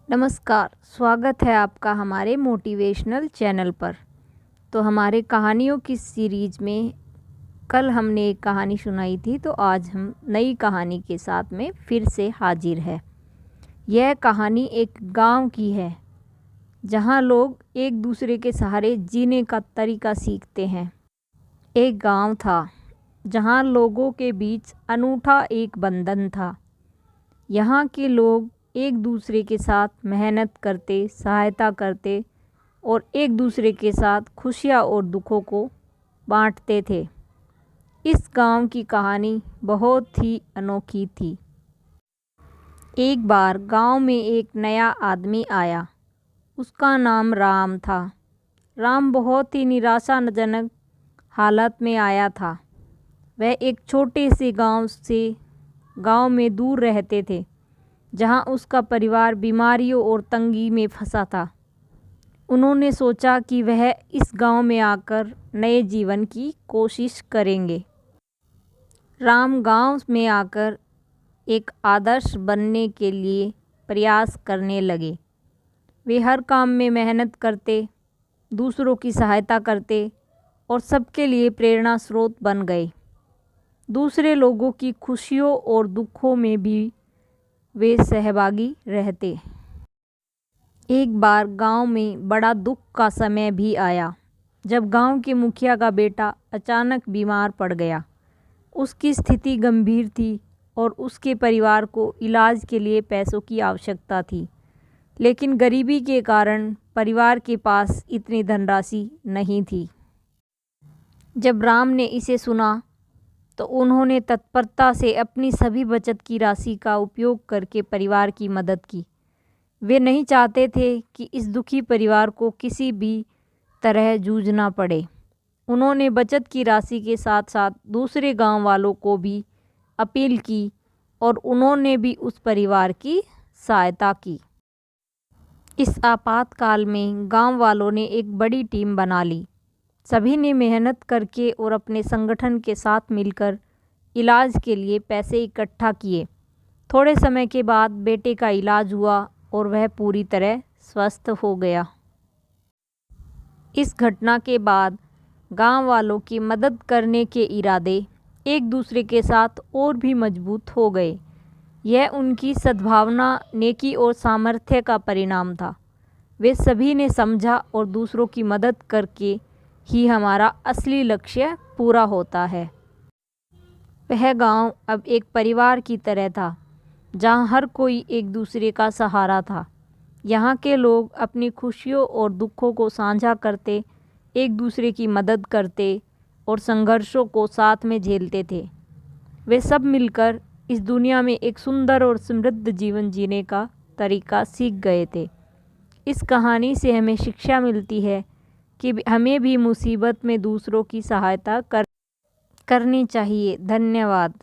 नमस्कार, स्वागत है आपका हमारे मोटिवेशनल चैनल पर। तो हमारे कहानियों की सीरीज़ में कल हमने एक कहानी सुनाई थी, तो आज हम नई कहानी के साथ में फिर से हाजिर है। यह कहानी एक गांव की है, जहां लोग एक दूसरे के सहारे जीने का तरीका सीखते हैं। एक गांव था, जहां लोगों के बीच अनूठा एक बंधन था। यहाँ के लोग एक दूसरे के साथ मेहनत करते, सहायता करते और एक दूसरे के साथ खुशियाँ और दुखों को बांटते थे। इस गांव की कहानी बहुत ही अनोखी थी। एक बार गांव में एक नया आदमी आया। उसका नाम राम था। राम बहुत ही निराशाजनक हालत में आया था। वह एक छोटे से गांव में दूर रहते थे, जहां उसका परिवार बीमारियों और तंगी में फंसा था। उन्होंने सोचा कि वह इस गांव में आकर नए जीवन की कोशिश करेंगे। राम गांव में आकर एक आदर्श बनने के लिए प्रयास करने लगे। वे हर काम में मेहनत करते, दूसरों की सहायता करते और सबके लिए प्रेरणा स्रोत बन गए। दूसरे लोगों की खुशियों और दुखों में भी वे सहभागी रहते। एक बार गांव में बड़ा दुख का समय भी आया, जब गांव के मुखिया का बेटा अचानक बीमार पड़ गया। उसकी स्थिति गंभीर थी और उसके परिवार को इलाज के लिए पैसों की आवश्यकता थी, लेकिन गरीबी के कारण परिवार के पास इतनी धनराशि नहीं थी। जब राम ने इसे सुना, तो उन्होंने तत्परता से अपनी सभी बचत की राशि का उपयोग करके परिवार की मदद की। वे नहीं चाहते थे कि इस दुखी परिवार को किसी भी तरह जूझना पड़े। उन्होंने बचत की राशि के साथ साथ दूसरे गांव वालों को भी अपील की और उन्होंने भी उस परिवार की सहायता की। इस आपातकाल में गांव वालों ने एक बड़ी टीम बना ली। सभी ने मेहनत करके और अपने संगठन के साथ मिलकर इलाज के लिए पैसे इकट्ठा किए। थोड़े समय के बाद बेटे का इलाज हुआ और वह पूरी तरह स्वस्थ हो गया। इस घटना के बाद गांव वालों की मदद करने के इरादे एक दूसरे के साथ और भी मजबूत हो गए। यह उनकी सद्भावना, नेकी और सामर्थ्य का परिणाम था। वे सभी ने समझा और दूसरों की मदद करके ही हमारा असली लक्ष्य पूरा होता है। वह गांव अब एक परिवार की तरह था, जहां हर कोई एक दूसरे का सहारा था। यहाँ के लोग अपनी खुशियों और दुखों को साझा करते, एक दूसरे की मदद करते और संघर्षों को साथ में झेलते थे। वे सब मिलकर इस दुनिया में एक सुंदर और समृद्ध जीवन जीने का तरीका सीख गए थे। इस कहानी से हमें शिक्षा मिलती है कि हमें भी मुसीबत में दूसरों की सहायता करनी चाहिए। धन्यवाद।